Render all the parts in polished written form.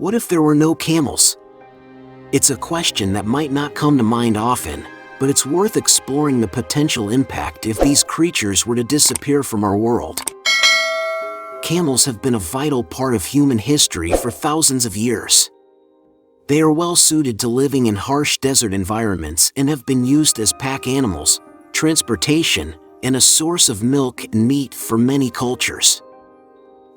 What if there were no camels? It's a question that might not come to mind often, but it's worth exploring the potential impact if these creatures were to disappear from our world. Camels have been a vital part of human history for thousands of years. They are well suited to living in harsh desert environments and have been used as pack animals, transportation, and a source of milk and meat for many cultures.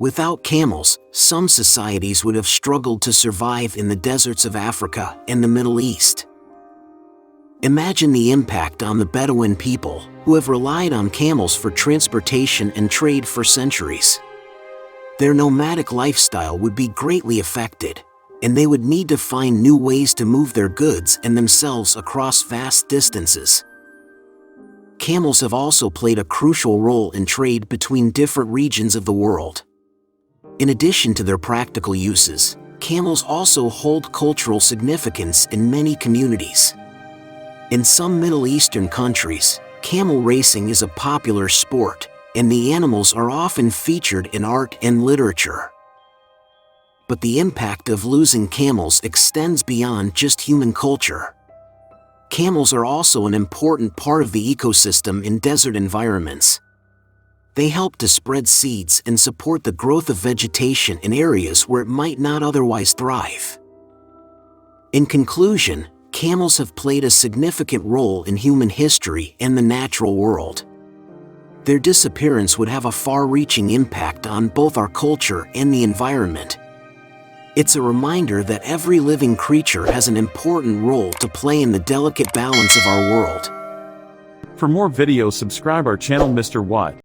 Without camels, some societies would have struggled to survive in the deserts of Africa and the Middle East. Imagine the impact on the Bedouin people, who have relied on camels for transportation and trade for centuries. Their nomadic lifestyle would be greatly affected, and they would need to find new ways to move their goods and themselves across vast distances. Camels have also played a crucial role in trade between different regions of the world. In addition to their practical uses, camels also hold cultural significance in many communities. In some Middle Eastern countries, camel racing is a popular sport, and the animals are often featured in art and literature. But the impact of losing camels extends beyond just human culture. Camels are also an important part of the ecosystem in desert environments. They help to spread seeds and support the growth of vegetation in areas where it might not otherwise thrive. In conclusion, camels have played a significant role in human history and the natural world. Their disappearance would have a far-reaching impact on both our culture and the environment. It's a reminder that every living creature has an important role to play in the delicate balance of our world. For more videos, subscribe our channel Mr. What.